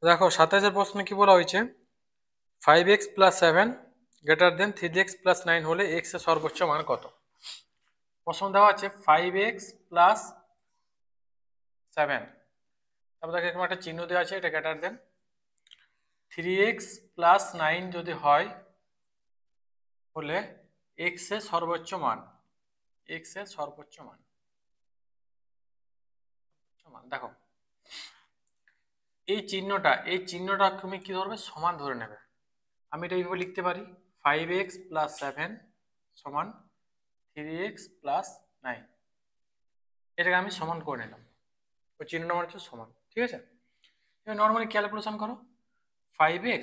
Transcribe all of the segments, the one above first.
দেখো 27-এর প্রশ্নে কি বলা হয়েছে, 5x plus 7 greater than 3x plus 9 হলে x এর সর্বোচ্চ মান কত? প্রশ্ন দেওয়া আছে 5x প্লাস 7, তারপর দেখো এখানে একটা চিহ্ন দেওয়া আছে, এটা গ্রেটার দেন 3x প্লাস 9 যদি হয় হলে x এর সর্বোচ্চ মান, x এর সর্বোচ্চ মান দেখো এই চিহ্নটা তুমি কি ধরবে, সমান ধরে নেবে। আমি এটা এইভাবে লিখতে পারি 5x প্লাস 7 সমান 3x প্লাস 9, এটাকে আমি সমান করে নিলাম, ওই চিহ্নটা মানে হচ্ছে সমান, ঠিক আছে। এবার নর্মালি ক্যালকুলেশন করো, 5x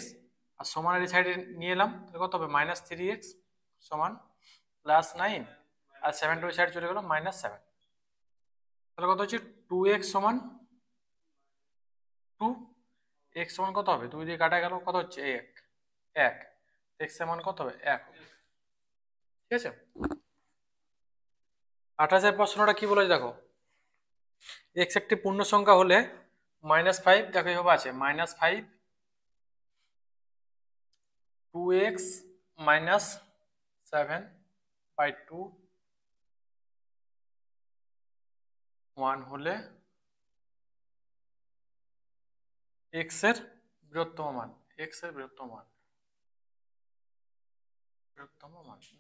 আর সমানের এই সাইডে নিয়ে এলাম, তাহলে কত হবে -3x সমান প্লাস 9, আর 7টা ওই সাইড চলে গেল -7, তাহলে কত হচ্ছে 2x সমান 2, x সমান কত হবে, 2 দিয়ে কাটা গেল কত হচ্ছে 1, x এর মান কত হবে 1, ঠিক আছে। 28-এর প্রশ্নটা কি বলেছে দেখো, x একটি পূর্ণ সংখ্যা হলে -5, দেখো এইভাবে আছে -5 2x -7/2 1 হলে x এর বৃহত্তম মান, x এর বৃহত্তম মান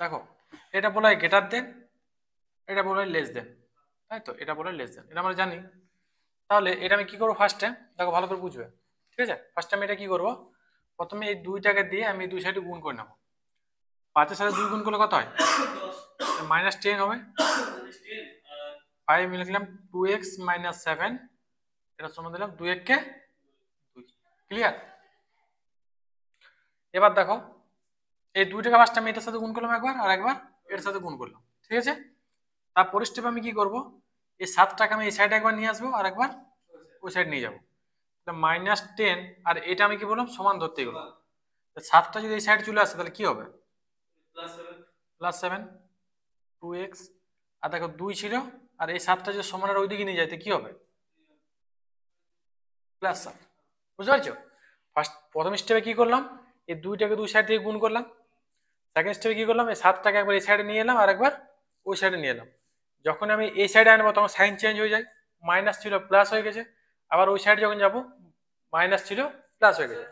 দেখো এটা বলা হয় গ্রেটার দেন, এটা বলা হয় লেস দেন, তাই তো, এটা বলা হয় লেস দেন, এটা আমরা জানি। তাহলে এটা আমি কি করবো ফার্স্টে, দেখো ভালো করে বুঝবে, ঠিক আছে। ফার্স্টে আমি এটা কি করবো, প্রথমে এই দুইটাকে দিয়ে আমি দুই সাইডে গুণ করে নেবো, 5-এর সাথে 2 গুণ করলে কত হয় -10 হবে, 5 লিখলাম 2x - 7, এটা সমান দিলাম 2 কে 2, ক্লিয়ার। এবার দেখো এই দুইটাকে ফার্স্ট আমি এটার সাথে গুণ করলাম একবার, আর একবার এর সাথে গুণ করলাম, ঠিক আছে। তারপর স্টেপ আমি কি করব, এই 7টাকে আমি এই সাইডে একবার নিয়ে আসবো আর একবার ওই সাইড নিয়ে যাবো, -10, আর এটা আমি কি বললাম সমান ধরতে গেলো, 7টা যদি এই সাইড চলে আসে তাহলে কি হবে +7 2x, আর দেখো 2 ছিল, আর এই 7টা যদি সমানের ওইদিকে নিয়ে যায় তো কি হবে +7, বুঝতে পারছো। প্রথম স্টেপে কি করলাম, এই দুইটাকে দুই সাইড থেকে গুণ করলাম, সেকেন্ড স্টেপে কি করলাম, এই 7টাকে একবার এই সাইডে নিয়ে এলাম আর একবার ওই সাইডে নিয়ে এলাম, যখন আমি এই সাইডে আনবো তখন সাইন চেঞ্জ হয়ে যায়, মাইনাস ছিল প্লাস হয়ে গেছে, আবার ওই সাইডে যখন যাবো মাইনাস ছিল প্লাস হয়ে গেছে।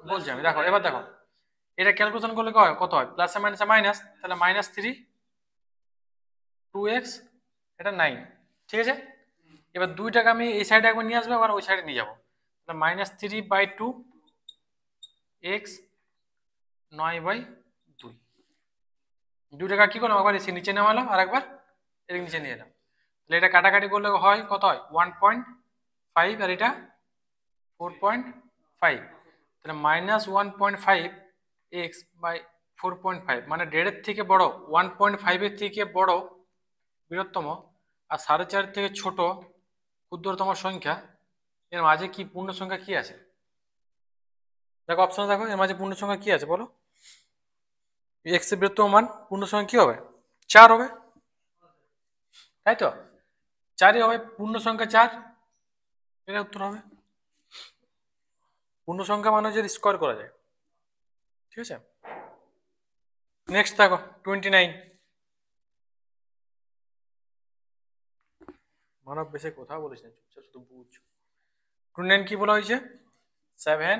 বলছি আমি, দেখো এবার দেখো এটা ক্যালকুলেশন করলে কত হয়, প্লাসে মাইনাসে মাইনাস, তাহলে -3 2x, এটা 9, ঠিক আছে। এবার দুইটাকে আমি এই সাইডে একবার নিয়ে আসবো, আবার ওই সাইডে নিয়ে যাবো, তাহলে -3/2 x 9/2, দুইটাকে কি করলাম, আবার এসে নিচে নামালাম আর একবার এর নিচে নিয়ে এলাম, তাহলে এটা কাটাকাটি করলে হয় কত হয় 1.5, আর এটা 4.5, তাহলে -1.5 x/4.5, মানে 1.5 থেকে বড়, 1.5 এর থেকে বড় বৃহত্তম, আর 4.5 থেকে ছোট ক্ষুদ্রতম সংখ্যা, এর মাঝে কি পূর্ণ সংখ্যা কি আছে, দেখো অপশন দেখো এর মাঝে পূর্ণ সংখ্যা কি আছে বলো, এক্স এর বৃহত্তম মান পূর্ণ সংখ্যা কি হবে 4 হবে, তাই তো 4ই হবে পূর্ণ সংখ্যা 4, এটা উত্তর হবে। পূর্ণ সংখ্যা মানে যদি স্কোয়ার করা যায়, ঠিক আছে। নেক্সট দেখো 29, মানব বেশি কথা বলিস না, চুপচাপ শুধু বুঝ। 29 কি বলা হয়েছে, 7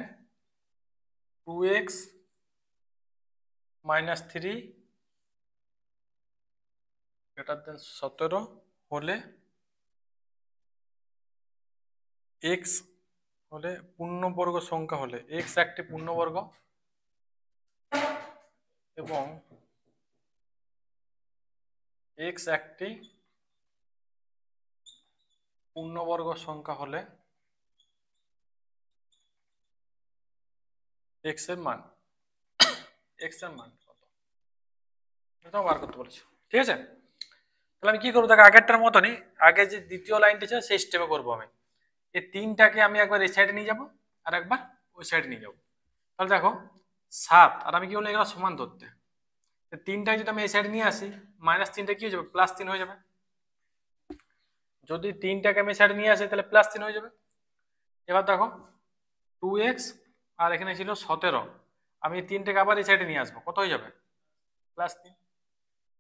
2x -3 গ্রেটার দেন 17 হলে x হলে পূর্ণবর্গ সংখ্যা হলে, x একটি পূর্ণবর্গ এবং x একটি পূর্ণবর্গ সংখ্যা হলে x এর মান কত, এটাও বার করতে বলেছি, ঠিক আছে। তাহলে আমি কি করবো, দেখো আগেরটার মতনই, আগে যে দ্বিতীয় লাইনটি ছিল সেই স্টেপে করবো আমি, এই তিনটাকে আমি একবার এই সাইডে নিয়ে যাবো আর একবার ওই সাইডে নিয়ে যাবো, তাহলে দেখো 7, আর আমি কি বললাম এগুলো সমান ধরতে, তিনটাকে যদি আমি এই সাইডে নিয়ে আসি -3টা কি হয়ে যাবে +3 হয়ে যাবে, যদি 3টাকে আমি সাইডে নিয়ে আসি তাহলে +3 হয়ে যাবে। এবার দেখো 2x আর এখানে ছিল 17, আমি 3টাকে আবার এই সাইডে নিয়ে আসবো, কত হয়ে যাবে? +3।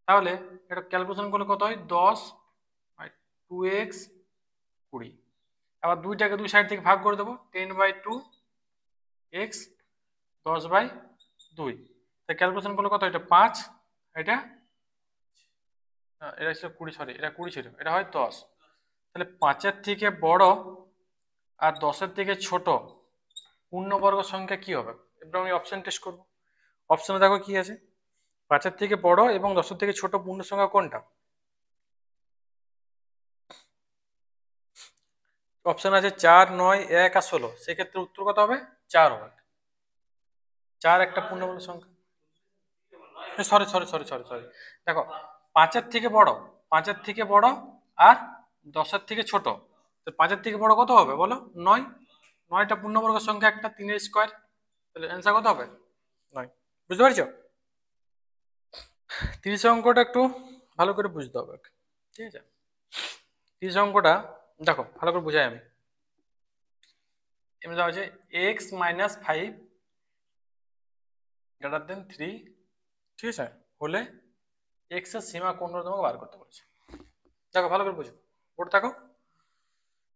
তাহলে এটা ক্যালকুলেশন করলে কত হয়? 10 বাই 2x 20। আবার 2টাকে দুই সাইড থেকে ভাগ করে দেবো, 10/2 x 10/2। তাই ক্যালকুলেশন করলে কত? এটা 5, এটা এটা ছিল 20, সরি এটা 20 ছিল, এটা হয় 10। তাহলে 5-এর থেকে বড় আর 10-এর থেকে ছোট পূর্ণবর্গ সংখ্যা কি হবে? এবার আমি অপশন টেস্ট করব। অপশনে দেখো কি আছে, 5-এর থেকে বড় এবং 10-এর থেকে ছোট পূর্ণ সংখ্যা কোনটা? অপশন আছে 4, 9, 1 আর 16। সেক্ষেত্রে উত্তর কত হবে? 4 হবে। 4 একটা পূর্ণবর্গ সংখ্যা। Sorry sorry sorry sorry sorry দেখো, 5-এর থেকে বড়, 5-এর থেকে বড় আর 10-এর থেকে ছোট। তো 5-এর থেকে বড় কত হবে বলো? 9। 9টা পূর্ণবর্গ সংখ্যা, একটা 3-এর স্কোয়ার। তাহলে অ্যান্সার কত হবে? 9। বুঝতে পারছো? 30 অঙ্কটা একটু ভালো করে বুঝতে হবে, ঠিক আছে? 30 অঙ্কটা দেখো ভালো করে বুঝাই আমি। এমনি দেওয়া হচ্ছে x - 5 > 3, ঠিক আছে, হলে x এর সীমা কোনটা তোমাকে বার করতে বলেছে। দেখো ভালো করে বুঝো, বোর্ড থাকো।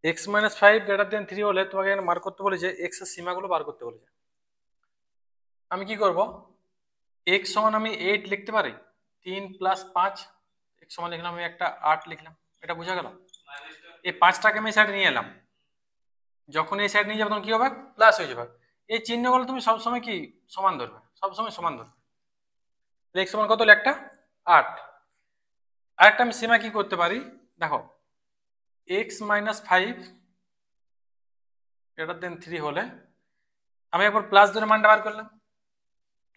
x - 5 > 3 হলে তোমাকে এখানে বার করতে বলেছে x এর সীমাগুলো বার করতে বলেছে। আমি কি করব? x সমান আমি 8 লিখতে পারি, 3 + 5। x সমান লিখলাম আমি একটা 8 লিখলাম, এটা বোঝা গেল। এই 5টাকে আমি সাইডে নিয়ে এলাম, যখন এই সাইড নিয়ে যাবে তখন কি হবে? প্লাস হয়ে যাবে। এই চিহ্নগুলো তুমি সবসময় কি সমান ধরবে, সবসময় সমান ধরবে। x সমান কত হলো? একটা 8। আরেকটা আমি সীমা কি করতে পারি দেখো, x - 5 > 3 হলে আমি একবার প্লাস ধরে মানটা বার করলাম।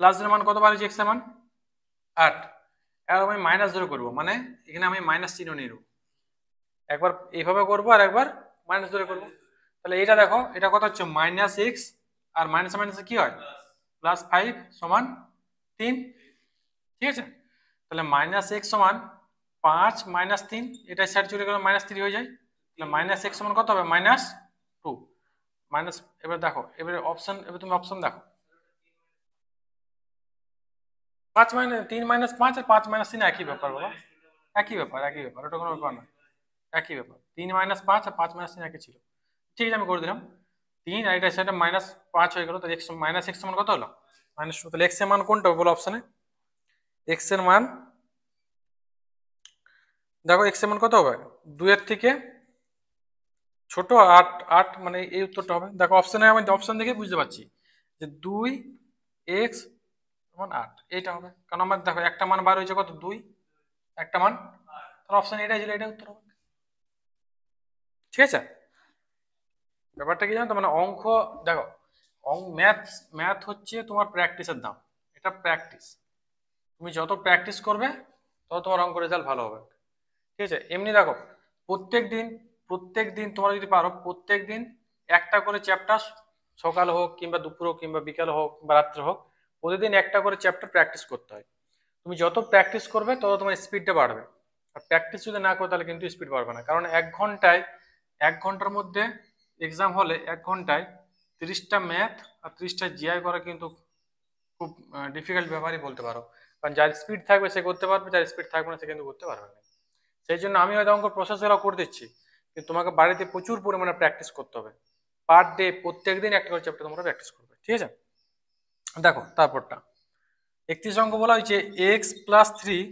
প্লাস ধরে মান কত বার হয়েছে? x এর মান 8। এবার আমি মাইনাস ধরে করবো, মানে এখানে আমি মাইনাস চিহ্ন নিয়ে নেব। একবার এইভাবে করবো আর একবার মাইনাস ধরে করবো। তাহলে এটা দেখো, এটা কত হচ্ছে? -x, আর মাইনাস মাইনাসে কি হয়? +5 সমান 3, ঠিক আছে? তাহলে -x সমান 5 - 3, এটা সাইড চলে গেলে -3 হয়ে যায়। তাহলে -x সমান কত হবে? -2 মাইনাস। এবার দেখো, এবারে অপশন, এবার তুমি অপশন দেখো, 3 - 5 আর 5 - 3 একই ব্যাপার বাবা, একই ব্যাপার, একই ব্যাপার, ওটা কোনো ব্যাপার না, একই ব্যাপার। 3 - 5 আর 5 - 3 একই ছিল। ঠিক আছে, আমি করে দিলাম 3, আর এটা সেটা -5 হয়ে গেল। তাহলে x -x সমান কত হলো? -2। তাহলে x এর মান কোনটা বলো অপশনে? x এর মান দেখো, x এর মান কত হবে? 2 এর থেকে ছোট 8, 8 মানে এই উত্তরটা হবে। দেখো অপশনে, আমি অপশন দেখে বুঝতে পারছি যে 2x সমান 8, এইটা হবে। কারণ আমার দেখো একটা মান বার হয়েছে কত? 2, একটা মান। তাহলে অপশন এটাই ছিল, এটাই উত্তর হবে। ঠিক আছে, ব্যাপারটা কি জানো তো, মানে অঙ্ক দেখো, ম্যাথ, ম্যাথ হচ্ছে তোমার প্র্যাকটিসের দাম। এটা প্র্যাকটিস, তুমি যত প্র্যাকটিস করবে তত তোমার অঙ্ক রেজাল্ট ভালো হবে। ঠিক আছে, এমনি দেখো প্রত্যেক দিন তোমরা যদি পারো, প্রত্যেক দিন একটা করে চ্যাপ্টার, সকাল হোক কিংবা দুপুর হোক কিংবা বিকাল হোক বা রাত্রে হোক, প্রতিদিন একটা করে চ্যাপ্টার প্র্যাকটিস করতে হয়। তুমি যত প্র্যাকটিস করবে তত তোমার স্পিডটা বাড়বে। আর প্র্যাকটিস যদি না করো তাহলে কিন্তু স্পিড বাড়বে না। কারণ 1 ঘন্টার মধ্যে এক্সাম হলে 1 ঘন্টায় 30টা ম্যাথ আর 30টা জিআই করা কিন্তু খুব ডিফিকাল্ট ব্যাপারই বলতে পারো। কারণ যার স্পিড থাকবে সে করতে পারবে, যার স্পিড থাকবে না সে কিন্তু করতে পারবে না। সেই জন্য আমি হয়তো অঙ্ক প্রসেসগুলো করে দিচ্ছি, কিন্তু তোমাকে বাড়িতে প্রচুর পরিমাণে প্র্যাকটিস করতে হবে। পার ডে প্রত্যেক দিন একটা করে চ্যাপ্টার তোমরা প্র্যাকটিস করবে। ঠিক আছে, দেখো তারপরটা 31 অঙ্ক বলা হয়েছে x + 3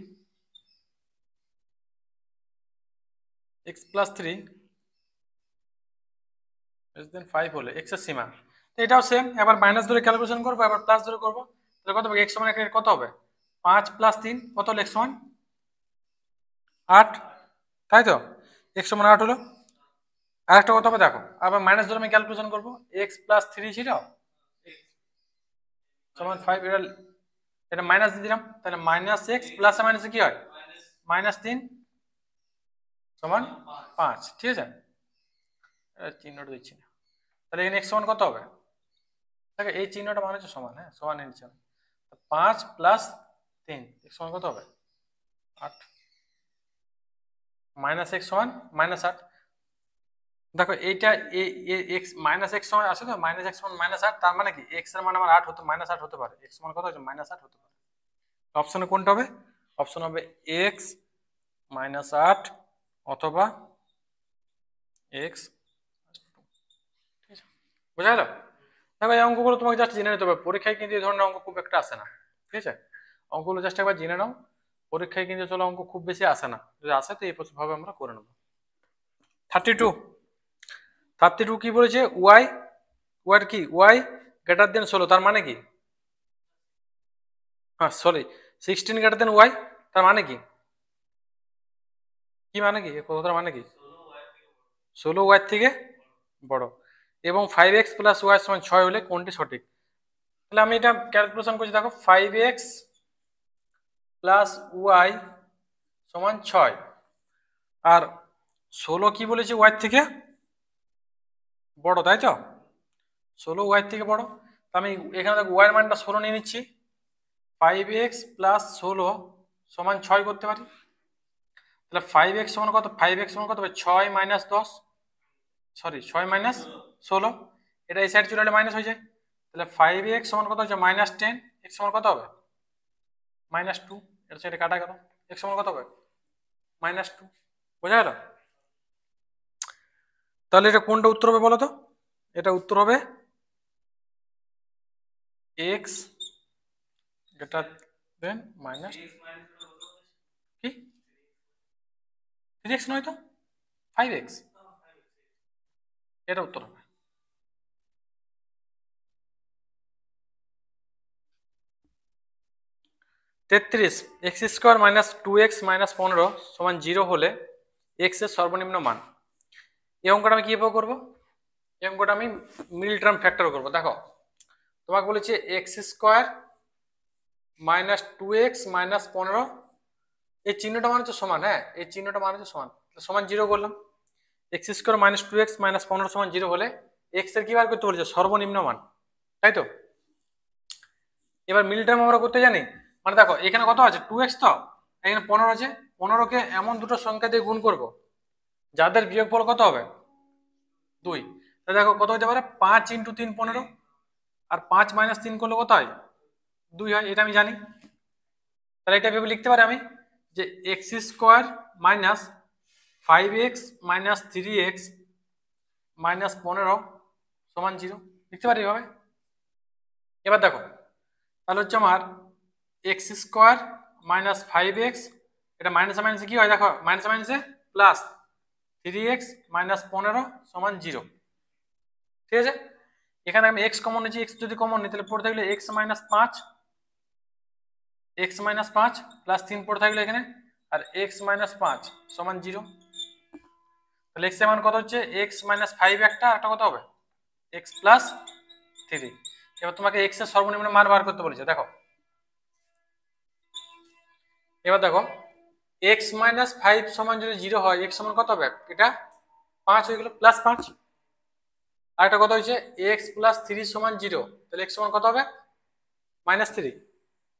5 হলে x এর সীমা। তো এটাও সেম, এবার মাইনাস ধরে ক্যালকুলেশন করবো, এবার প্লাস ধরে করবো। তাহলে কত হবে? x সমান কত হবে? 5 + 3 কত হলো? x সমান 8, তাই তো? x সমান 8 হলো। আরেকটা কত হবে দেখো, আবার মাইনাস ধরে আমি ক্যালকুলেশন করবো। x + 3 ছিল সমান 5, এটা মাইনাস দিয়ে দিলাম। তাহলে -x প্লাস মাইনাসে কি হয়? -3 সমান 5। ঠিক আছে, চিহ্নটা দিচ্ছি না। তাহলে এখানে x সমান কত হবে? দেখো এই চিহ্নটা মানে হচ্ছে সমান, হ্যাঁ সমান এর নিচে 5 + 3, x সমান কত হবে? 8। -x সমান -8। দেখো এইটা এক্স মাইনাস এক্স সময় আসে তো মাইনাস এক্স সমান মাইনাস 8, তার মানে কি এক্স এর মান আমার 8 হতে মাইনাস 8 হতে পারে, এক্স সমান কত হচ্ছে মাইনাস 8 হতে পারে। অপশনে কোনটা হবে? অপশন হবে এক্স মাইনাস 8 অথবা এক্স। বুঝা গেল? দেখো এই অঙ্কগুলো তোমাকে জাস্ট জেনে নিতে হবে, পরীক্ষায় কিন্তু এই ধরনের অঙ্ক খুব একটা আসে না, ঠিক আছে? অঙ্কগুলো জাস্ট একবার জেনে নাও, পরীক্ষায় কিন্তু চলো অঙ্ক খুব বেশি আসে না, যদি আসে তো এই ভাবে আমরা করে নেব। 32 কি বলেছে? ওয়াই ওয়াই কি ওয়াই গ্রেটার দেন 16, তার মানে কি? হ্যাঁ সরি, 16 গ্রেটার দেন ওয়াই, তার মানে কি? কি মানে কি কথাটার মানে কি? 16 ওয়াই থেকে বড়। এবং 5x প্লাস ওয়াই সমান 6 হলে কোনটি সঠিক? তাহলে আমি এটা ক্যালকুলেশন করছি, দেখো 5x প্লাস ওয়াই সমান 6 আর 16 কি বলেছি ওয়াই থেকে বড়, তাই তো? 16 ওয়াই থেকে বড়, তো আমি এখানে দেখো ওয়াই এর মানটা 16 নিয়ে নিচ্ছি, 5x প্লাস 16 সমান 6 করতে পারি। তাহলে 5x সমান কত? 5x সমান কত হবে? 6 মাইনাস 10, সরি 6 মাইনাস 16, এটা এই সাইড চলে গেলে মাইনাস হয়ে যায়। তাহলে 5x সমান কত হচ্ছে? মাইনাস 10, x সমান কত হবে? মাইনাস 2, এর সাইডে কাটা গেল, x সমান কত হবে? মাইনাস 2। বোঝা গেল? তাহলে এটা কোনটা উত্তর হবে বলো তো? এটা উত্তর হবে x গ্রেটার দেন মাইনাস কি 3x নয় তো 5x, এটা উত্তর হবে। তেত্রিশ, x square minus 2x minus 15 সমান 0 হলে x এর সর্বনিম্ন মান। এই অঙ্কটা আমি কিভাবে করবো? এই অঙ্কটা আমি মিডল টার্ম ফ্যাক্টর করবো। দেখো তোমাকে বলেছে x square minus 2x minus 15, এই চিহ্নটা মানে হচ্ছে সমান, হ্যাঁ এই চিহ্নটা মানে হচ্ছে সমান, সমান 0 করলাম। X square minus 2x minus 15 সমান 0 হলে এক্স এর কি বার করতে বলেছে? সর্বনিম্ন মান, তাই তো? এবার মিডল টার্ম আমরা করতে জানি, মানে দেখো এখানে কত আছে? 2x, তো এখানে 15 আছে, 15কে এমন দুটো সংখ্যা দিয়ে গুণ করব যাদের বিয়োগফল কত হবে? 2। তাহলে দেখো কত হতে পারে? 5 ইন্টু 3 15, আর 5 মাইনাস 3 করলে কত হয়? 2 হয়, এটা আমি জানি। তাহলে এটা ভেবে লিখতে পারি আমি যে x square minus 5x minus 3x minus 15 সমান 0, লিখতে পারি এভাবে। এবার দেখো তাহলে হচ্ছে আমার এক্স স্কোয়ার মাইনাস 5x, এটা মাইনাসে মাইনাসে কি হয়? দেখো মাইনাসে মাইনাসে প্লাস 3x মাইনাস 15 সমান 0, ঠিক আছে? এখানে আমি x কমন নিচ্ছি, x যদি কমন নিই তাহলে পড়ে থাকলে x minus 5, x minus 5 plus 3 পড়ে থাকলে এখানে, আর x মাইনাস 5 সমান 0। তাহলে x এর মান কত হচ্ছে? x মাইনাস 5 একটা, আর একটা কত হবে? x plus 3। এবার তোমাকে x এর সর্বনিম্ন মান বার করতে বলেছে। দেখো এবার দেখো x মাইনাস 5 সমান যদি 0 হয়, x সমান কত হবে? এটা 5 হয়ে গেল, প্লাস 5, আর একটা কত হয়েছে? x প্লাস 3 সমান 0, তাহলে x সমান কত হবে? মাইনাস 3।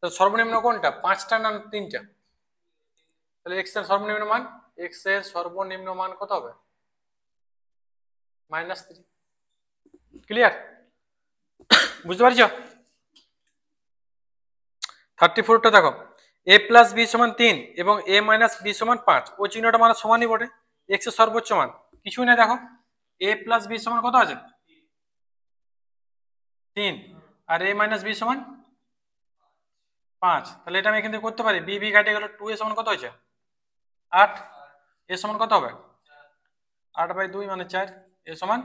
তো সর্বনিম্ন কোনটা? 5টা না 3টা? তাহলে x এর সর্বনিম্ন মান, x এর সর্বনিম্ন মান কত হবে? মাইনাস 3। ক্লিয়ার? বুঝতে পারছো? 34টা দেখো, a প্লাস বি সমান 3 এবং a মাইনাস বি সমান 5, ওই চিহ্নটা মানে সমানই বটে, x এর সর্বোচ্চ মান কিছুই না। দেখো a প্লাস বি সমান কত আছে? 3, আর a মাইনাস বি সমান 5, তাহলে এটা আমি এখান থেকে করতে পারি, বি বি কাটে গেল, 2 a সমান কত হয়েছে? 8, a সমান কত হবে? 8/2 মানে 4, a সমান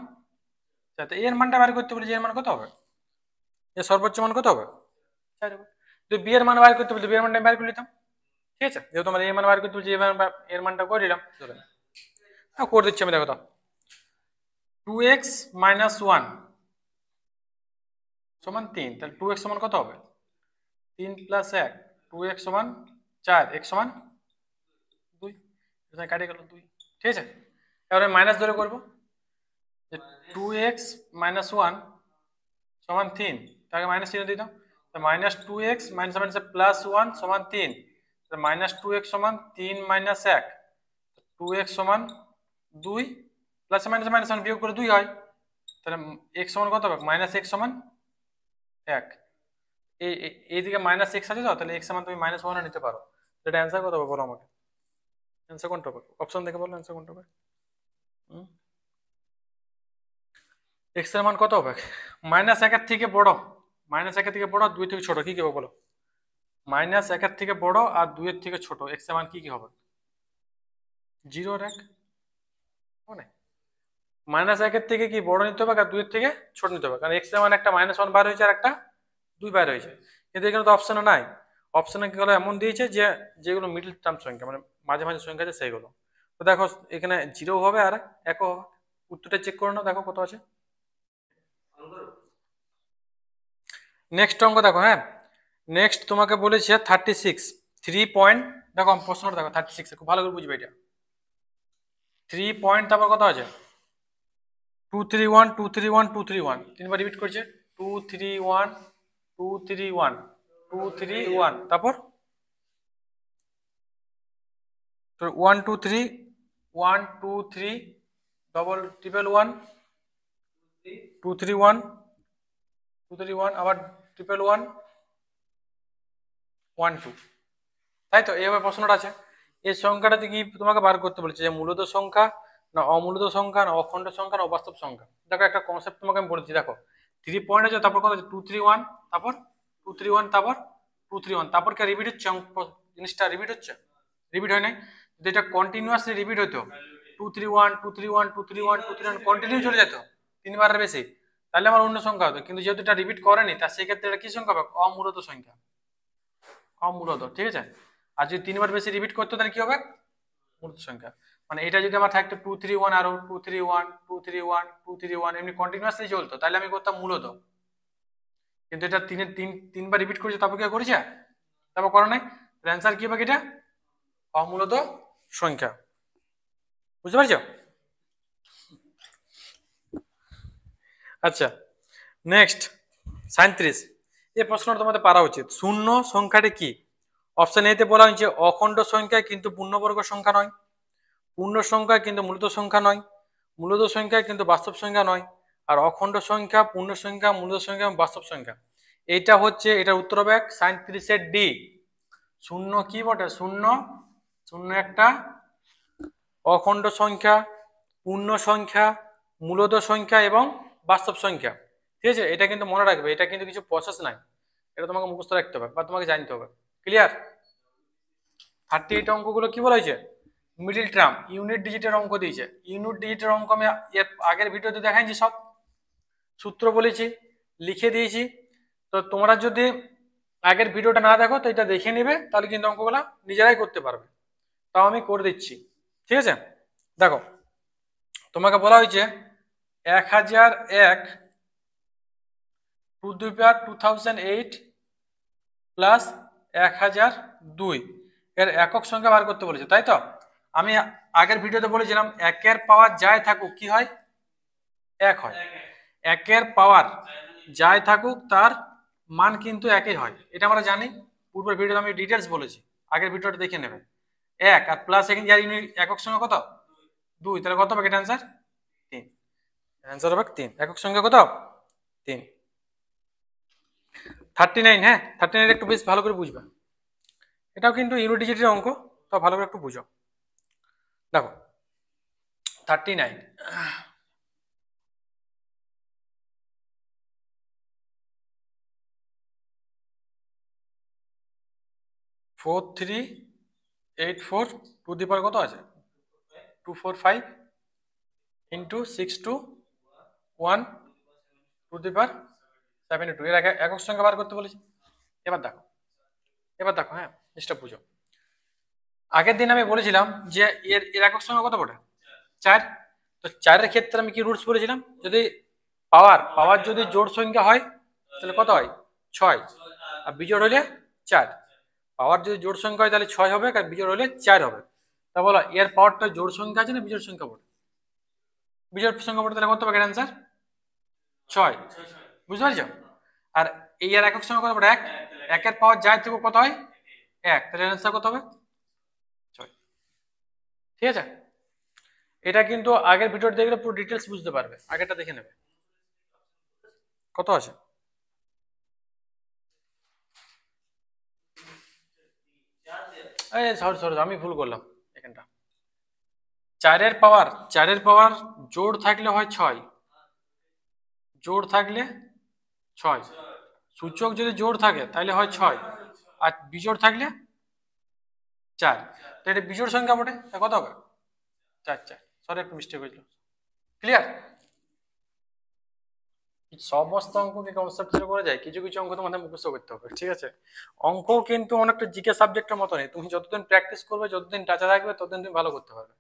4। তো এর মানটা বের করতে বলি, যে এর মান কত হবে? এর সর্বোচ্চ মান কত হবে? 4 হবে। তো বি এর মান বের করতে বলি, বি এর মানটা বের করে নিতাম, ঠিক আছে? যেহেতু আমরা এর মান বের করতে বলছি, এর মানটা করে দিলাম, করে দিচ্ছি আমি। দেখো তো 2x মাইনাস 1 সমান 3, তাহলে 2x সমান কত হবে? 3 প্লাস 1, 2x সমান 4, x সমান 2, এখানে কাটে গেল 2, ঠিক আছে? এবারে মাইনাস ধরে করবো, যে 2x মাইনাস 1 সমান 3, তাকে মাইনাস চিহ্ন দিতাম, তো minus 2x minus minus plus 1 সমান 3, মাইনাস 2x সমান 3 মাইনাস 1, 2x সমান 2 প্লাস মাইনাস মাইনাস ওয়ান বিয়োগ করে 2 হয়, তাহলে x সমান কত হবে, মাইনাস এক্স সমান 1। এইদিকে মাইনাস এক্স আছে তো, তাহলে এক্স সমান তুমি মাইনাস 1 নিতে পারো। এটা অ্যান্সার কত হবে বলো আমাকে, অ্যান্সার কোনটা হবে, অপশন দেখে বলো অ্যান্সার কোনটা হবে। এক্স এর মান কত হবে, মাইনাস 1 এর থেকে বড়, মাইনাস 1 এর থেকে বড় আর 2 এর থেকে ছোট, কি কি হবে বলো, মাইনাস 1 এর থেকে বড় আর 2 এর থেকে ছোট, এক্স এর মান কি কি হবে, 0 আর 1 মানে মাইনাস 1 এর থেকে কি বড় নিতে হবে আর 2 এর থেকে ছোট নিতে হবে, কারণ এক্স এর মান একটা মাইনাস 1 বার হয়েছে আর একটা 2 বার হয়েছে, কিন্তু এখানে তো অপশনে নাই, অপশনে কি হলো এমন দিয়েছে যে যেগুলো মিডল টার্ম সংখ্যা মানে মাঝে মাঝে সংখ্যা আছে সেইগুলো, তো দেখো এখানে 0 হবে আর 1 হবে, উত্তরটা চেক করে নাও দেখো কত আছে। নেক্সট অঙ্ক দেখো, হ্যাঁ নেক্সট তোমাকে বলেছে 36 3 পয়েন্ট, দেখো প্রশ্নটা দেখো 36 খুব ভালো করে বুঝবে এটা, 3 পয়েন্ট তারপর কত আছে 231 231 231, তিনবার রিপিট করছে 231 231 231, তারপর 1 2 3 1 2 3 ডবল ট্রিপল 1 231 231, আবার ট্রিপল 1 1 2, তাই তো এইভাবে প্রশ্নটা আছে। এই সংখ্যাটা কি তোমাকে বার করতে বলেছে, যে মূলত সংখ্যা না অমূলত সংখ্যা না অখণ্ড সংখ্যা না অবাস্তব সংখ্যা। দেখো একটা কনসেপ্ট তোমাকে আমি বলেছি, দেখো 3 পয়েন্ট আছে, তারপর কত আছে 231, তারপর 231, তারপর 231, তারপর কি রিপিট হচ্ছে, জিনিসটা রিপিট হচ্ছে, রিপিট হয় নাই, যদি এটা কন্টিনিউয়াসলি রিপিট হতো 231 231 231 231 কন্টিনিউ চলে যেত তিনবারের বেশি, তাহলে আমার অন্য সংখ্যা হতো, কিন্তু যেহেতু এটা রিপিট করেনি তার সেক্ষেত্রে এটা কি সংখ্যা হবে, অমূলত সংখ্যা, অমূলত, ঠিক আছে। আর যদি তিনবার বেশি রিপিট করতো তাহলে কি হবে, মূলত সংখ্যা। মানে এটা যদি আমার থাকতো 231 আরো 231 231 231 এমনি কন্টিনিউয়াসলি চলতো, তাহলে আমি করতাম মূলত, কিন্তু এটা তিনবার রিপিট করেছে, তারপর কি করেছে, তারপর করে নাই, অ্যান্সার কি হবে এটা, অমূলত সংখ্যা, বুঝতে পারছো। আচ্ছা নেক্সট 37, এই প্রশ্নটা তোমাদের পারা উচিত, শূন্য সংখ্যাটি কি, অপশন এতে বলা হয়েছে অখণ্ড সংখ্যা কিন্তু পূর্ণবর্গ সংখ্যা নয়, পূর্ণ সংখ্যা কিন্তু মূলত সংখ্যা নয়, মূলত সংখ্যা কিন্তু বাস্তব সংখ্যা নয়, আর অখণ্ড সংখ্যা পূর্ণ সংখ্যা মূলত সংখ্যা এবং বাস্তব সংখ্যা। এইটা হচ্ছে, এটার উত্তর হবে 37 ডি, শূন্য কি বটে, শূন্য, শূন্য একটা অখণ্ড সংখ্যা, পূর্ণ সংখ্যা, মূলত সংখ্যা এবং বাস্তব সংখ্যা, ঠিক আছে। এটা কিন্তু মনে রাখবে, এটা কিন্তু কিছু প্রসেস নাই, এটা তোমাকে মুখস্থ রাখতে হবে বা তোমাকে জানতে হবে, ক্লিয়ার। 38 অঙ্কগুলো কি বলা হয়েছে, মিডিল টার্ম ইউনিট ডিজিটের অঙ্ক দিয়েছে, ইউনিট ডিজিটের অঙ্ক আমি এর আগের ভিডিওতে দেখাইছি, সব সূত্র বলেছি, লিখে দিয়েছি, তো তোমরা যদি আগের ভিডিওটা না দেখো তো এটা দেখে নেবে, তাহলে কিন্তু অঙ্কগুলো নিজেরাই করতে পারবে, তাও আমি করে দিচ্ছি, ঠিক আছে। দেখো তোমাকে বলা হয়েছে 1001 টু দি পাওয়ার 2008 প্লাস 1002 এর একক সংখ্যা বার করতে বলেছে, তাই তো। আমি আগের ভিডিওতে বলেছিলাম একের পাওয়ার যাই থাকুক কি হয়, এক হয়, একের পাওয়ার যাই থাকুক তার মান কিন্তু একই হয়, এটা আমরা জানি, পূর্বের ভিডিওতে আমি ডিটেলস বলেছি, আগের ভিডিওটা দেখে নেবে। এক আর প্লাস এখানে একক সংখ্যা কত 2, তাহলে কত হবে এটা অ্যান্সার 3, অ্যান্সার হবে 3, একক সংখ্যা কত 3। 39, হ্যাঁ 39 একটু বেশ ভালো করে বুঝবে, এটাও কিন্তু ইউনিট ডিজিটের অঙ্ক, তো ভালো করে একটু বুঝো। দেখো 39 4384 টু দি পাওয়ার কত আছে 245 ইন্টু 621 টু দি পাওয়ার 72, এর একক সংখ্যা বার করতে বলেছি। এবার দেখো, এবার দেখো, হ্যাঁ জিনিসটা বুঝো, আগের দিন আমি বলেছিলাম যে এর এর একক সংখ্যা কত বটে 4, তো 4 এর ক্ষেত্রে আমি কি রুলস বলেছিলাম, যদি পাওয়ার পাওয়ার যদি জোড় সংখ্যা হয় তাহলে কত হয় 6, আর বিজোড় হলে 4, পাওয়ার যদি জোড় সংখ্যা হয় তাহলে 6 হবে, আর বিজোড় হলে 4 হবে। তা বলো এর পাওয়ারটা জোড় সংখ্যা আছে না বিজোড় সংখ্যা বটে, বিজোড় সংখ্যা বটে, তাহলে কত হবে এর অ্যান্সার 6, বুঝতে পারছো। আর এই এর একক সংখ্যা কত বটে 1, একের পাওয়ার যাই থেকে কত হয় 1, তাহলে অ্যান্সার কত হবে 6, ঠিক আছে। এটা কিন্তু আগের ভিডিওটা দেখলে পুরো ডিটেলস বুঝতে পারবে, আগেরটা দেখে নেবে। কত আছে? এই সরি সরি, আমি ভুল করলাম এখানটা। 4 এর পাওয়ার জোড় থাকলে হয় 6, জোড় থাকলে 6, সূচক যদি জোড় থাকে তাহলে হয় 6, আর বিজোড় থাকলে 4। তো এটা বিজোড় সংখ্যা বটে, তা কত হবে? 4 4, সরি একটু মিস্টেক হয়েছিল। ক্লিয়ার? সমস্ত অঙ্ক কি কনসেপ্ট থেকে করা যায়? কিছু কিছু অঙ্ক তোমাদের মুখস্থ করতে হবে, ঠিক আছে? অঙ্ক কিন্তু অনেকটা জিকে সাবজেক্টের মতো নেই, তুমি যতদিন প্র্যাকটিস করবে, যতদিন টাচা রাখবে, ততদিন তুমি ভালো করতে পারবে।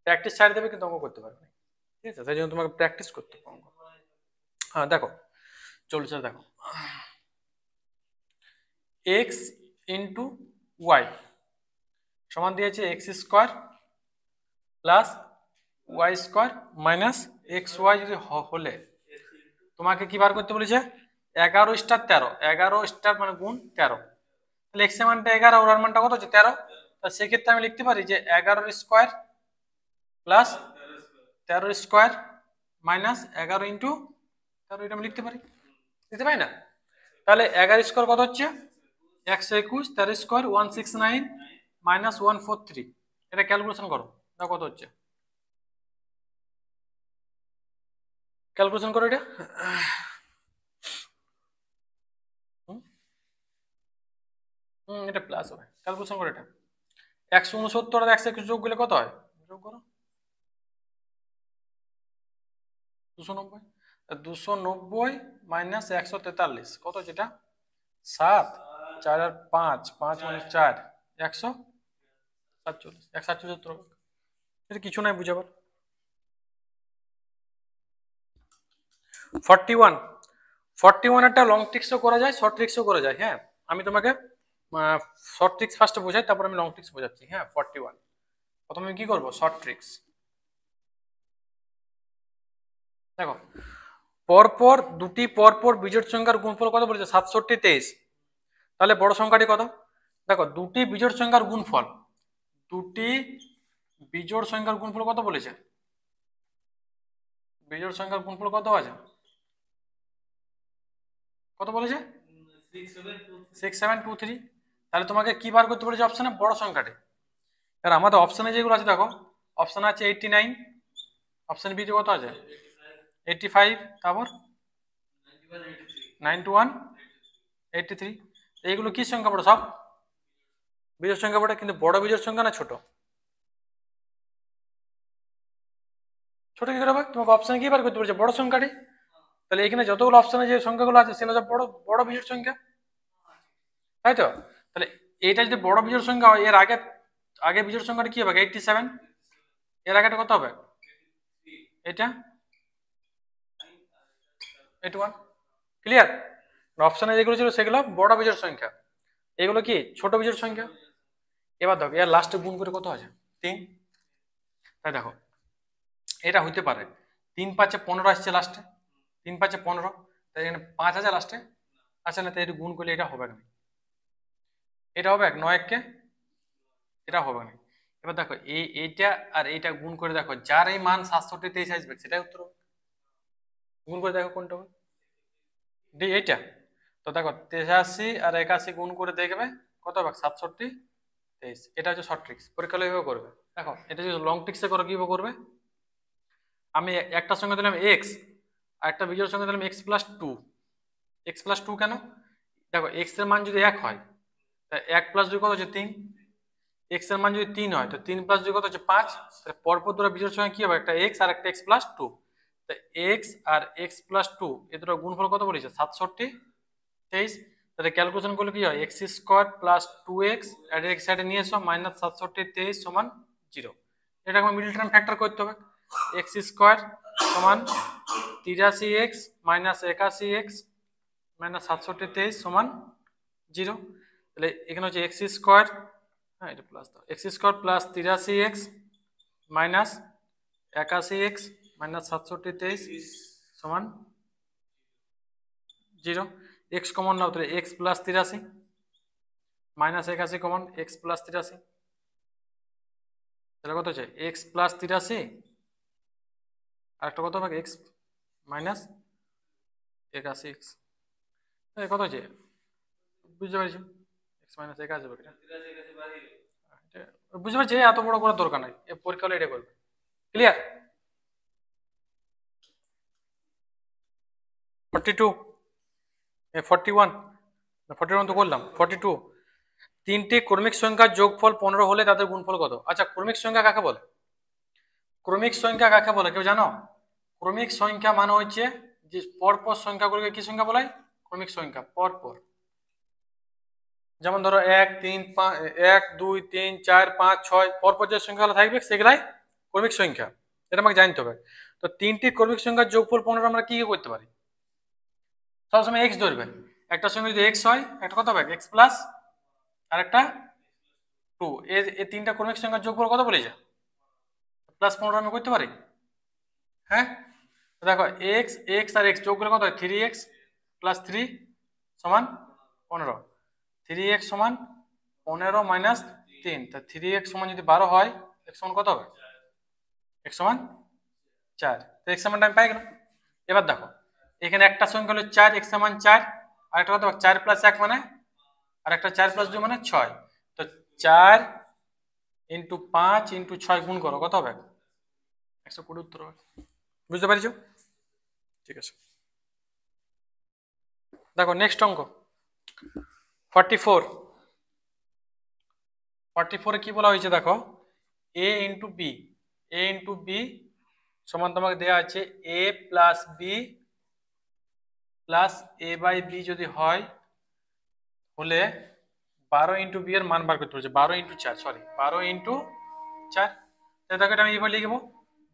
প্র্যাকটিস ছাড় দেবে কিন্তু অঙ্ক করতে পারবে না, ঠিক আছে? তাই জন্য তোমাকে প্র্যাকটিস করতে হবে অঙ্ক। হ্যাঁ দেখো, চলছে দেখো, এক্স ইন্টু ওয়াই সমান দিয়েছে X square plus Y square minus X Y যদি হলে তোমাকে কি বার করতে বলেছে? 11 স্টার 13, 11 স্টার মানে গুণ 13, তাহলে এক্স এর মানটা 11, ওর মানটা কত হচ্ছে 13। তা সেক্ষেত্রে আমি লিখতে পারি যে 11 square plus 13 square minus 11 into 13, এটা আমি লিখতে পারি, লিখতে পারি না? তাহলে 11 স্কোয়ার কত হচ্ছে? 121, 13 স্কোয়ার 169 মাইনাস 143, এটা ক্যালকুলেশন করো, দেখো কত হচ্ছে, ক্যালকুলেশন করো এটা। এটা প্লাস হবে, ক্যালকুলেশন করো এটা। 169 আর 121 যোগ করলে কত হয়? যোগ করো, 290, 290 মাইনাস 143 কত হচ্ছে এটা? 7, 4 আর 5, 5 মানে 4, 147, 147 হবে। এটা কিছু নাই বুঝাবার। 41, 41 একটা লং ট্রিক্সও করা যায়, শর্ট ট্রিক্সও করা যায়। হ্যাঁ, আমি তোমাকে শর্ট ট্রিক্স ফার্স্টে বোঝাই, তারপর আমি লং ট্রিক্স বোঝাচ্ছি। হ্যাঁ, 41 প্রথমে আমি কি করবো? Short tricks. দেখো, পরপর দুটি পরপর বিজোড় সংখ্যার গুণফল কত বলেছে? 67, 23। তাহলে বড় সংখ্যাটি কত? দেখো, দুটি বিজোড় সংখ্যার গুণফল, দুটি বিজোড় সংখ্যার গুণফল কত বলেছে? বিজোড় সংখ্যার গুণফল কত আছে? কত বলেছে? 6723। তাহলে তোমাকে কি বার করতে বলেছে অপশনে? বড় সংখ্যাটি। আর আমাদের অপশনে যেগুলো আছে দেখো, অপশন আছে 89, অপশন বি তে কত আছে? 85, তারপর 91, 83। এইগুলো কি সংখ্যা বড়? সব বিজোড় সংখ্যা বড়, কিন্তু বড় বিজোড় সংখ্যা না ছোট? ছোট কি করে হবে? তোমাকে অপশনে কি বার করতে বলেছে? বড় সংখ্যাটি। তাহলে এখানে যতগুলো অপশনে যে সংখ্যাগুলো আছে সেগুলো সব বড় বড় বিজোড় সংখ্যা, তাই তো? তাহলে এটা যদি বড় বিজোড় সংখ্যা হয়, এর আগে আগে বিজোড় সংখ্যাটা কি হবে? 87, এর আগেটা কত হবে? এটা 81। ক্লিয়ার? অপশনে যেগুলো ছিল সেগুলো বড় বিজোড় সংখ্যা, এগুলো কি ছোট বিজোড় সংখ্যা। এবার দেখো, এর লাস্টে গুণ করে কত আছে? 3। তাই দেখো, এটা হইতে পারে 3 5 15 আসছে লাস্টে, 3 5 15, তাই এখানে 5 আছে লাস্টে। আচ্ছা না, তাই এটা গুণ করলে এটা হবে না, এটা হবে 9 কে, এটা হবে না। এবার দেখো, এইটা আর এইটা গুণ করে দেখো, যার এই মান 67 23 আসবে সেটাই উত্তর হবে। গুণ করে দেখো কোনটা হবে, ডি এইটা। তো দেখো, 83 আর 81 গুণ করে দেখবে কত হবে? 67 23। এটা হচ্ছে শর্ট ট্রিক্স, পরীক্ষা এইভাবে করবে। দেখো, এটা যদি লং ট্রিক্সে করো কিভাবে করবে? আমি একটা সঙ্গে দিলাম এক্স, আর একটা বিজোড় সঙ্গে দিলাম X plus two. X plus two কেন? দেখো, এক্স এর মান যদি 1 হয়, তা 1 প্লাস 2 কত হচ্ছে? 3। এক্স এর মান যদি 3 হয়, তো 3 প্লাস 2 কত হচ্ছে? 5। তাহলে পরপর দুটো বিজোড় সংখ্যা কি হবে? একটা এক্স আর একটা এক্স প্লাস টু। তা এক্স আর এক্স প্লাস টু এ দুটো গুণফল কত বলেছে? 67 23। তাহলে ক্যালকুলেশন করলে কি হয়? এক্স স্কোয়ার প্লাস 2x আর এক্স সাইডে নিয়ে এসো, মাইনাস 67 23 সমান 0। এটা আমার মিডল টার্ম ফ্যাক্টর করতে হবে। এক্স স্কোয়ার সমান 83x মাইনাস 81x মাইনাস 67 23 সমান 0। তাহলে এখানে হচ্ছে এক্স স্কোয়ার, হ্যাঁ এটা প্লাস দাও, x square plus 83x minus 81x minus 67 23 সমান 0। এক্স কমন নাও, তাহলে x plus 83 minus 81 common, x plus 83, তাহলে কত হচ্ছে? এক্স প্লাস 83 আর একটা কত হবে এক্স মাইনাস 81 কত হচ্ছে বুঝতে পারছি এক্স মাইনাস 81 বুঝতে পারছি এত বড় করার দরকার নাই পরীক্ষা হলে এটা করবে ক্লিয়ার 42 41 41 তো করলাম 42 তিনটি ক্রমিক সংখ্যার যোগফল 15 হলে তাদের গুণফল কত আচ্ছা ক্রমিক সংখ্যা কাকে বলে ক্রমিক সংখ্যা কাকে বলে কেউ জানো ক্রমিক সংখ্যা মানে হচ্ছে যে পরপর সংখ্যাগুলোকে কি সংখ্যা বলে ক্রমিক সংখ্যা পরপর যেমন ধরো 1 3 5 1 2 3 4 5 6 পরপর যে সংখ্যাগুলো থাকবে সেগুলাই ক্রমিক সংখ্যা এটা আমাকে জানতে হবে তো তিনটি ক্রমিক সংখ্যার যোগফল 15 আমরা কি কি করতে পারি সবসময় এক্স ধরবে একটা সঙ্গে যদি এক্স হয় একটা কত হবে এক্স প্লাস আর একটা 2 এই তিনটা ক্রমিক সংখ্যার যোগফল কত বলেছে প্লাস 15 আমি করতে পারি হ্যাঁ দেখো এক্স এক্স আর এক্স যোগ করলে কত হয় 3x প্লাস 3 সমান 15 3x সমান 15 মাইনাস 3 তা 3x সমান যদি 12 হয় x সমান কত হবে x সমান 4 তো x সমান আমি পাই গেলাম এবার দেখো এখানে একটা সংখ্যা হলো 4 x সমান 4 আর একটা কত 4 প্লাস 1 মানে আর একটা 4 প্লাস 2 মানে 6 তো 4 ইন্টু 5 ইন্টু 6 গুণ করো কত হবে 120 উত্তর হবে বুঝতে পারছো ঠিক আছে দেখো নেক্সট অঙ্ক 44 44 কি বলা হয়েছে দেখো a into B a into B সমান তোমাকে দেওয়া আছে a plus B plus a by B যদি হয় হলে 12 ইন্টু বি এর মান বার করতে বলছে 12 ইন্টু 4 সরি 12 ইন্টু 4 দেখো এটা আমি এবার লিখবো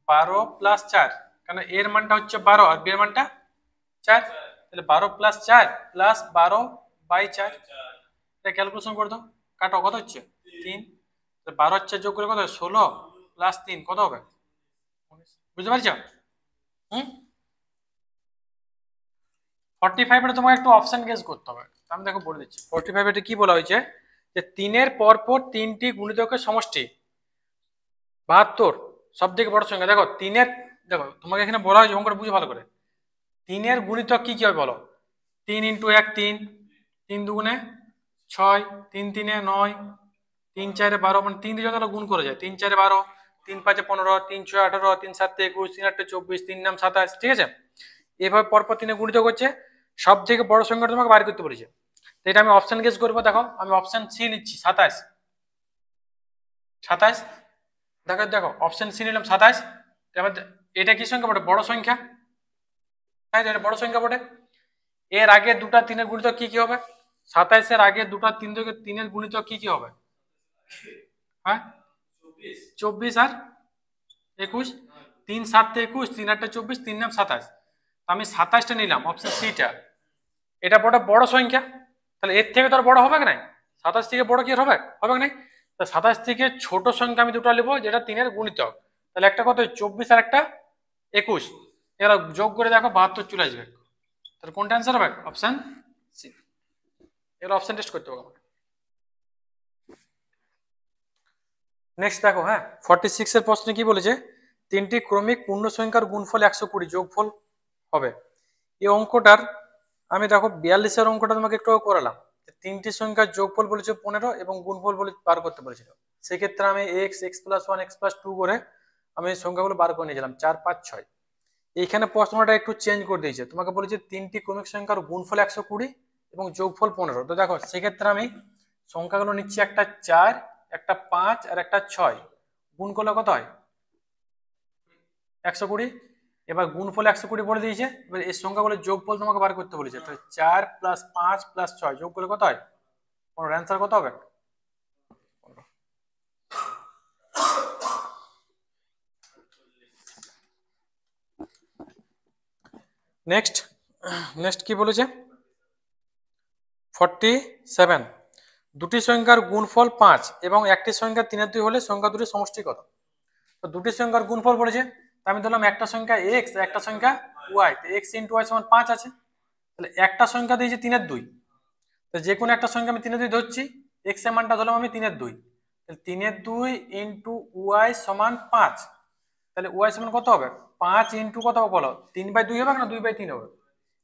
12 প্লাস 4 কারণ এর মানটা হচ্ছে 12 আর বি এর মানটা 4 তাহলে 12 প্লাস 4 প্লাস 12 বাই 4 এটা ক্যালকুলেশন করে দাও কাটো কত হচ্ছে 3 তাহলে 12 আর 4 যোগ করে কত হবে 16 প্লাস 3 কত হবে 19 বুঝতে পারছো হুম 45 এর তোমাকে একটু অপশন গেস করতে হবে আমি দেখো বলে দিচ্ছি 45 এর কি বলা হয়েছে যে 3 এর পর পর তিনটি গুণিতকের সমষ্টি 72 সবথেকে বড় সংখ্যা দেখো 3 এর দেখো তোমাকে এখানে বলা হয়েছে অঙ্কটা বুঝে ভালো করে 3 এর গুণিতক কি কি হবে বলো 3 ইন্টু 1 3 3 দুগুণে 6 3 3 9 3 4 12 মানে 3 দিয়ে যতটা গুণ করে যায় 3 4 12 3 5 15 3 6 18 3 7 21 3 8 24 3 9 27 ঠিক আছে এভাবে পরপর 3 গুণিত করছে সব থেকে বড় সংখ্যাটা তোমাকে বার করতে বলেছে তো এটা আমি অপশন গেস করবো দেখো আমি অপশন সি নিচ্ছি 27 27 দেখো দেখো অপশন সি নিলাম 27 এটা কি সংখ্যা বটে বড় সংখ্যা তাই এটা বড় সংখ্যা বটে এর আগে দুটা 3 এর গুণিতক কি কি হবে 27 এর আগে দুটা 3 থেকে 3 এর গুণিতক কি কি হবে হ্যাঁ 24 আর 21 3 7 21 3 8 24 3 9 27 আমি 27টা নিলাম অপশন সিটা এটা বড় সংখ্যা তাহলে এর থেকে তো আর বড় হবে না 27 থেকে বড় কি হবে হবে না তা 27 থেকে ছোট সংখ্যা আমি দুটো নেব যেটা 3 এর গুণিতক তাহলে একটা কত 24 আর একটা 21 এরা যোগ করে দেখো 72 চলে আসবে তাহলে কোনটা অ্যান্সার হবে অপশন সি এর অপশন টেস্ট করতে হবে নেক্সট দেখো হ্যাঁ 46 এর প্রশ্নে কি বলেছে তিনটি ক্রমিক পূর্ণ সংখ্যার গুণফল 120 যোগফল হবে এই অঙ্কটার আমি দেখো 42 এর অঙ্কটা তোমাকে একটু করালাম তিনটি সংখ্যার যোগফল বলেছে 15 এবং গুণফল বলে বার করতে বলেছিল সেক্ষেত্রে আমি x x plus 1 x plus 2 করে আমি সংখ্যাগুলো বার করে নিয়েছিলাম 4 5 6 এইখানে প্রশ্নটা একটু চেঞ্জ করে দিয়েছে তোমাকে বলেছে তিনটি ক্রমিক সংখ্যার গুণফল 120 এবং যোগফল 15 তো দেখো সেক্ষেত্রে আমি সংখ্যাগুলো নিচ্ছি একটা 4 একটা 5 আর একটা 6 গুণ করলে কত হয় 120 এবার গুণফল 120 বলে দিয়েছে এবার এই সংখ্যাগুলোর যোগফল তোমাকে বার করতে বলেছে তো 4 প্লাস 5 প্লাস 6 যোগ করলে কত হয় 15 অ্যান্সার কত হবে নেক্সট নেক্সট কি বলেছে 47 দুটি সংখ্যার গুণফল 5 এবং একটি সংখ্যা 3 এর 2 হলে সংখ্যা দুটির সমষ্টি কত তো দুটি সংখ্যার গুণফল বলেছে আমি ধরলাম একটা সংখ্যা x একটা সংখ্যা y তো x * y সমান 5 আছে তাহলে একটা সংখ্যা দিয়েছে 3 এর 2 তো যে কোনো একটা সংখ্যা আমি 3 এর 2 ধরছি x এর মানটা ধরলাম আমি 3 এর 2 তাহলে 3 এর 2 * y সমান 5 তাহলে ওয়াই সমান কত হবে 5 ইন্টু কত হবে বলো 3/2 হবে না 2/3 হবে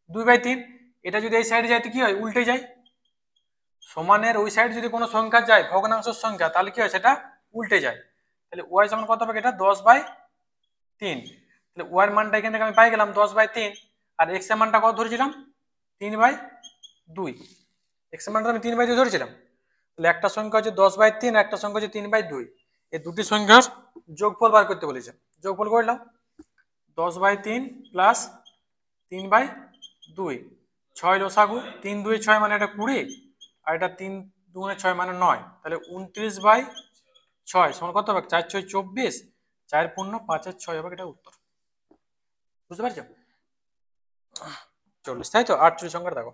2/3। এটা যদি এই সাইডে যায় তো কি হয় উল্টে যায়, সমানের ওই সাইড যদি কোনো সংখ্যা যায় ভগ্নাংশের সংখ্যা তাহলে কি হয় সেটা উল্টে যায়। তাহলে ওয়াই সমান কত হবে এটা 10/3। তাহলে ওয়াই এর মানটা এখান থেকে আমি পাই গেলাম 10/3 আর এক্স এর মানটা কত ধরেছিলাম 3/2। এক্স এর মানটা আমি 3/2 ধরেছিলাম। তাহলে একটা সংখ্যা হচ্ছে 10/3 একটা সংখ্যা হচ্ছে 3/2, এই দুটি সংখ্যার যোগফল বার করতে বলেছে। যোগফল করলাম 10/3 প্লাস 3/2, 6 লসাগু 3 2 6 মানে এটা 20 আর এটা 3 2 6 মানে 9, তাহলে 29/6 সমান কত হবে 4 6 24, 4 পূর্ণ 5 এর 6 হবে, এটা উত্তর। বুঝতে পারছো 40 তাই তো। 48 সংখ্যাটা দেখো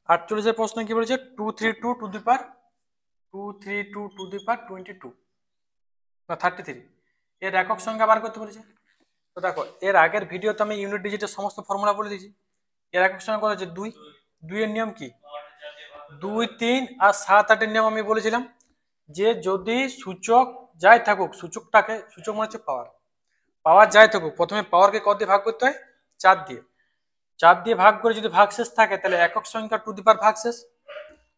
48 এর প্রশ্ন কি বলেছে 232 to the power 232 to the পাওয়ার 22 না 33 এর একক সংখ্যা বার করতে বলেছে। তো দেখো এর আগের ভিডিওতে আমি ইউনিট ডিজিটের সমস্ত ফর্মুলা বলে দিয়েছি। এর একক সংখ্যা কত হচ্ছে 2, 2 এর নিয়ম কি 2 3 আর 7 8 এর নিয়ম আমি বলেছিলাম যে যদি সূচক যাই থাকুক সূচকটাকে, সূচক মানে হচ্ছে পাওয়ার, পাওয়ার যাই থাকুক প্রথমে পাওয়ারকে কত দিয়ে ভাগ করতে হয় 4 দিয়ে, 4 দিয়ে ভাগ করে যদি ভাগশেষ থাকে তাহলে একক সংখ্যা টু দি পাওয়ার ভাগশেষ,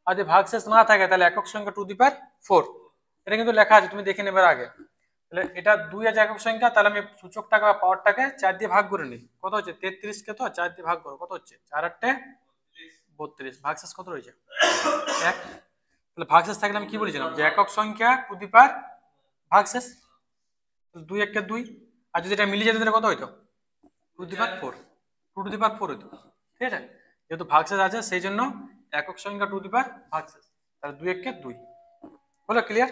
আর যদি ভাগশেষ না থাকে তাহলে একক সংখ্যা টু দি পাওয়ার 4। এটা কিন্তু লেখা আছে তুমি দেখে নেবার আগে। তাহলে এটা 2 আছে একক সংখ্যা, তাহলে আমি সূচকটাকে বা পাওয়ারটাকে 4 দিয়ে ভাগ করে নিই, কত হচ্ছে 33 কে তো 4 দিয়ে ভাগ করো কত হচ্ছে 4 8 32, ভাগশেষ কত রয়েছে 1। তাহলে ভাগশেষ থাকলে আমি কি বলেছিলাম যে একক সংখ্যা টু দি পাওয়ার ভাগশেষ, 2 1 কে 2, আর যদি এটা মিলে যেত তাহলে কত হইতো to the power 4, 2 to the পাওয়ার 4 হইতো। ঠিক আছে, যেহেতু ভাগশেষ আছে সেই জন্য একক সংখ্যা টু দি পাওয়ার ভাগশেষ, তাহলে 2 1 কে 2 হলো। ক্লিয়ার।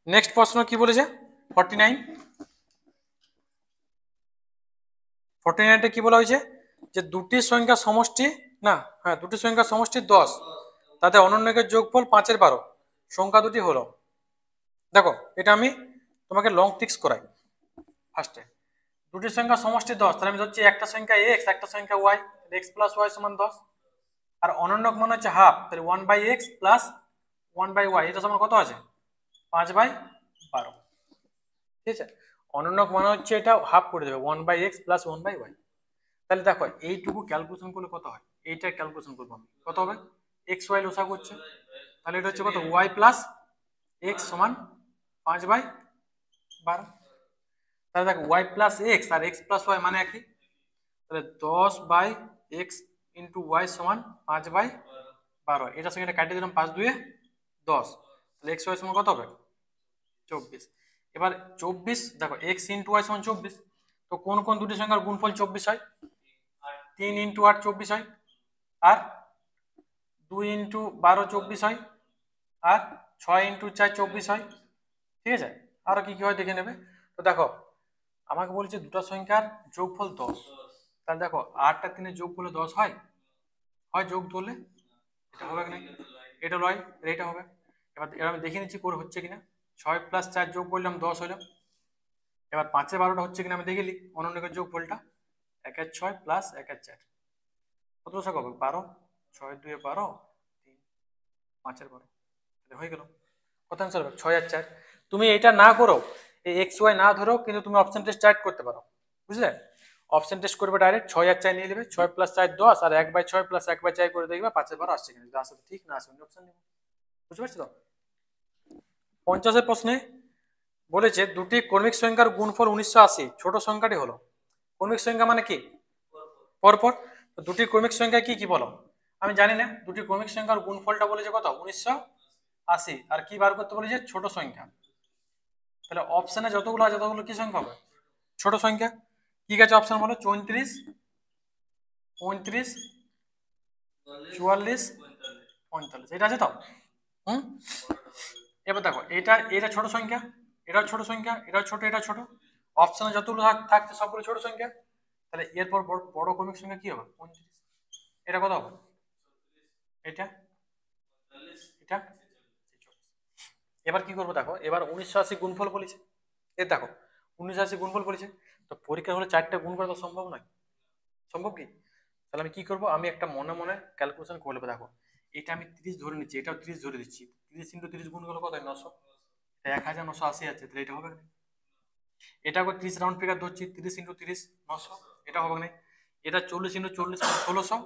নেক্সট প্রশ্ন কি বলেছে 49, 49টা কি বলা হয়েছে যে দুটি সংখ্যা সমষ্টি না, হ্যাঁ দুটি সংখ্যা সমষ্টি 10 তাতে অনন্যকের যোগফল 5 এর 12 সংখ্যা দুটি হলো। দেখো এটা আমি তোমাকে লং টিক্স করাই। ফার্স্টে দুটি সংখ্যা সমষ্টি 10, তাহলে আমি ধরছি একটা সংখ্যা x একটা সংখ্যা y, x প্লাস y সমান 10, আর অনন্যক মান হচ্ছে হাফ, তাহলে 1/x প্লাস 1/y এটা সমান কত আছে 5/12। ঠিক আছে, অনন্যক মান হচ্ছে এটা হাফ করে দেবে 1/x প্লাস 1/y। তাহলে দেখো এইটুকু ক্যালকুলেশন করলে কত হয়, এইটা ক্যালকুলেশন করবো আমি কত হবে এক্স ওয়াই লসাগু হচ্ছে, তাহলে এটা হচ্ছে কত ওয়াই প্লাস এক্স সমান 5/12। তাহলে দেখো ওয়াই প্লাস এক্স আর এক্স প্লাস ওয়াই মানে একই, তাহলে 10/x ইন্টু ওয়াই সমান 5/12, এটার সঙ্গে এটা কাটিয়ে দিলাম 5 2 10, তাহলে এক্স ওয়াই সমান কত হবে 24। এবার 24 দেখো এক্স ইন্টু ওয়াই সমান 24, তো কোন কোন দুটি সংখ্যার গুণফল 24 হয় 3 ইন্টু 8 24 হয়, আর 2 ইন্টু 12 24 হয়, আর 6 ইন্টু 4 24 হয়। ঠিক আছে, আরো কি কি হয় দেখে নেবে। তো দেখো আমাকে বলছে দুটো সংখ্যার যোগফল 10, তাহলে দেখো 8 আর 3 এর যোগ করলে 10 হয়, হয় যোগ করলে এটা হবে না, এটা নয় এটা হবে। এবার এবার আমি দেখে নিচ্ছি করে হচ্ছে কিনা, 6 প্লাস 4 যোগ করলাম 10 হলো। এবার 5 এর 12টা হচ্ছে কিনা আমি দেখে নিই, অনন্যকের যোগফলটা 1 এর 6 প্লাস 1 এর 4 কত বসে হবে 12, 6 2 12 3 5 এর 12, তাহলে হয়ে গেল। কত অ্যান্সার হবে 6 আর 4। তুমি এটা না করো এই এক্স ওয়াই না ধরো কিন্তু তুমি অপশন টেস্ট ডাইরেক্ট করতে পারো, বুঝলে অপশন টেস্ট করবে ডাইরেক্ট 6 আর 4 নিয়ে নেবে, 6 প্লাস 4 10 আর 1/6 প্লাস 1/4 করে দেখবে 5 এর 12 আসছে কিনা, যদি আসে তো ঠিক, না আসে অপশন নেবে। বুঝতে পারছো তো। 50 এর প্রশ্নে বলেছে দুটি ক্রমিক সংখ্যার গুণফল 1980, ছোট সংখ্যাটি হলো। ক্রমিক সংখ্যা মানে কি পরপর, তো দুটি ক্রমিক সংখ্যা কি কি বলো আমি জানি না, দুটি ক্রমিক সংখ্যার গুণফলটা বলেছে কত 1980, আর কি বার করতে বলেছে ছোট সংখ্যা। তাহলে অপশনে যতগুলো আছে ততগুলো কি সংখ্যা হবে ছোট সংখ্যা। কি আছে অপশন বলো 34 35 44 45, এটা আছে তো। হুম, এবার দেখো এটা এটা ছোট সংখ্যা, এটাও ছোট সংখ্যা, এটাও ছোট, এটা ছোট, অপশনে যতগুলো থাকছে সবগুলো ছোট সংখ্যা। তাহলে এরপর বড় ক্রমিক সংখ্যা কি হবে 35, এটা কত হবে এটা এটা। এবার কি করবো দেখো, এবার 1980 গুণফল বলেছে, এ দেখো 1980 গুণফল বলেছে, তো পরীক্ষা হলে 4টা গুণ করা তো সম্ভব নয়, সম্ভব কি তাহলে আমি কি করব, আমি একটা মনে মনে ক্যালকুলেশন করে নেবো। দেখো এটা আমি 30 ধরে নিচ্ছি, এটাও 30 ধরে দিচ্ছি, 30 ইন্টু 30 গুণ করলে কত হয়? 900। 1980 আছে, তাহলে এটা হবে না। এটা আবার 30 রাউন্ড ফিগার ধরছি, 30 ইন্টু 30 900, এটা হবে না। এটা 40 ইন্টু 40 মানে 1600,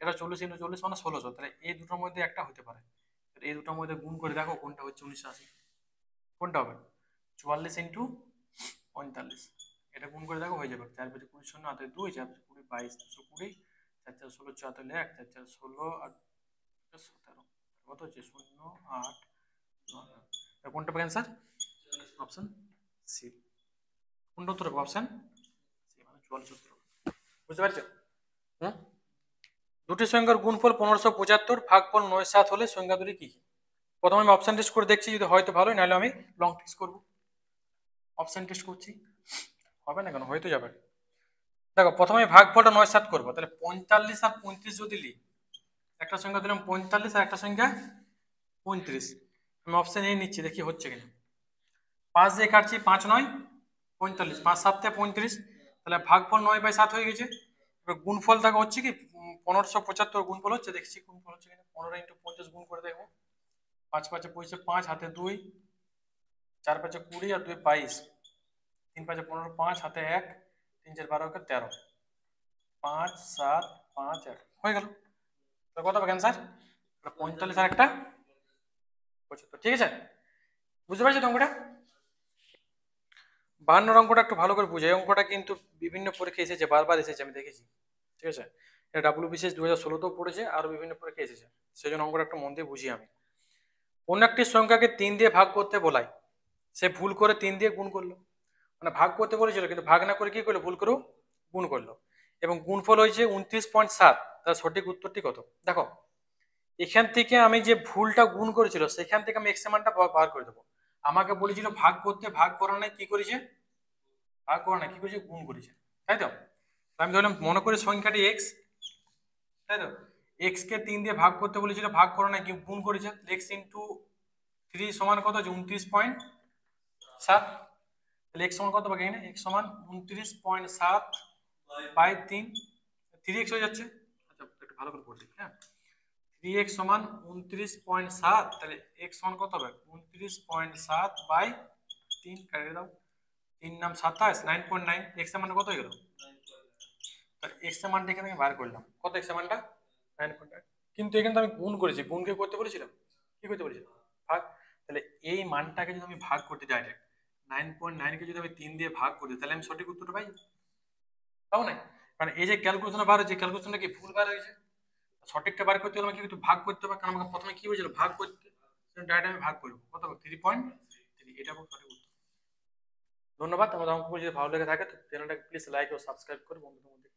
এটা 40 ইন্টু 40 মানে 1600, তাহলে এই দুটোর মধ্যে একটা হতে পারে। এই দুটোর মধ্যে গুণ করে দেখো কোনটা হচ্ছে 1980, কোনটা হবে? 44 ইন্টু 45, এটা গুণ করে দেখো হয়ে যাবে। 4 5 20 শূন্য হাতে 2, 4 5 20 22 220, 4 4 16 74 1, 4 4 16 আর 17, কত হচ্ছে? 0 8 9। কোনটা হবে অ্যান্সার? Option C. কোনটা উত্তর হবে? অপশন সি, মানে 44 উত্তর। বুঝতে পারছো? হুম। দুটি সংখ্যার গুণফল 1575 ভাগফল 9 7 হলে সংখ্যা দুটি কি কি? প্রথমে আমি অপশন টেস্ট করে দেখছি, যদি হয়তো ভালোই, নাহলে আমি লং টেস্ট করবো। অপশন টেস্ট করছি, হবে না কেন, হয়তো যাবে। দেখো প্রথমে ভাগফলটা 9 7 করবো, তাহলে 45 আর 35 যদি নিই, একটা সংখ্যা দিলাম 45 আর একটা সংখ্যা 35, আমি অপশন এ নিচ্ছি, দেখি হচ্ছে কিনা। 5 দিয়ে কাটছি, 5 9 45, 5 7 35, তাহলে ভাগফল 9/7 হয়ে গেছে। এবার গুণফল থাকে হচ্ছে কি 1575 গুণফল হচ্ছে, দেখছি গুণফল হচ্ছে কিনা। 15 ইন্টু 50 গুণ করে দেখবো। 5 5 25, 5 হাতে 2, 4 5 20 আর 2 22, 3 5 15, 5 হাতে 1, 3 4 12 13, 5 7 5 1 হয়ে গেল। তো কত হবে ক্যান্সার? 45 আর একটা 75, ঠিক আছে? বুঝতে পারছো তো অঙ্কটা? 52 অঙ্কটা একটু ভালো করে বুঝে, এই অঙ্কটা কিন্তু বিভিন্ন পরীক্ষা এসেছে, বারবার এসেছে, আমি দেখেছি, ঠিক আছে? এটা WBCS 2016তেও পড়েছে, আরো বিভিন্ন পরীক্ষা এসেছে, সেই জন্য অঙ্কটা একটু মন দিয়ে বুঝি আমি। কোন একটি সংখ্যাকে 3 দিয়ে ভাগ করতে বলাই, সে ভুল করে 3 দিয়ে গুণ করলো, মানে ভাগ করতে বলেছিল কিন্তু ভাগ না করে কি করলো, ভুল করেও গুণ করলো, এবং গুণফল হয়েছে 29.7, তার সঠিক উত্তরটি কত? দেখো এখান থেকে আমি যে ভুলটা গুণ করেছিল সেখান থেকে আমি এক্স এর মানটা বার করে দেবো। আমাকে বলেছিল ভাগ করতে, ভাগ করা নাই কি করেছে, ভাগ করা নাই কি করেছে, গুণ করেছে, তাই তো? আমি ধরলাম মনে করে সংখ্যাটি এক্স, তাই তো? এক্স কে 3 দিয়ে ভাগ করতে বলেছিল, ভাগ করা নাই কি গুণ করেছে, এক্স ইন্টু 3 সমান কত আছে? 29.7। তাহলে এক্স সমান কত পাবে এখানে? এক্স সমান 29.7 বাই 3, 3x হয়ে যাচ্ছে। আচ্ছা একটু ভালো করে পড়ছি, হ্যাঁ। 3x সমান 29.7, তাহলে x সমান কত হবে? 29.7 বাই 3, কাটিয়ে দাও। 3 নাম 27, 9.9, x এর মান কত হয়ে গেল? তাহলে x এর মানটা এখানে আমি বার করলাম, কত x এর মানটা? 9.9। কিন্তু এখানে তো আমি গুণ করেছি, গুণকে করতে বলেছিলাম, কি করতে বলেছিলাম? ভাগ। তাহলে এই মানটাকে যদি আমি ভাগ করতে ডাইরেক্ট 9.9 কে যদি আমি 3 দিয়ে ভাগ করি, তাহলে আমি সঠিক উত্তরটা পাই, তাও না? কারণ এই যে ক্যালকুলেশন বার হয়েছে, ক্যালকুলেশনটা কি ভুল বার হয়েছে। সঠিকটা বার করতে হলে আমাকে একটু ভাগ করতে হবে, কারণ আমাকে প্রথমে কি হয়েছিল, ভাগ করতে, ডাইরেক্ট আমি ভাগ করবো, কত হবে? 3.3, এটা হবে সঠিক উত্তর। ধন্যবাদ। আমাদের অঙ্ক যদি ভালো লেগে থাকে তো চ্যানেলটাকে প্লিজ লাইক ও সাবস্ক্রাইব করে বন্ধুদের মধ্যে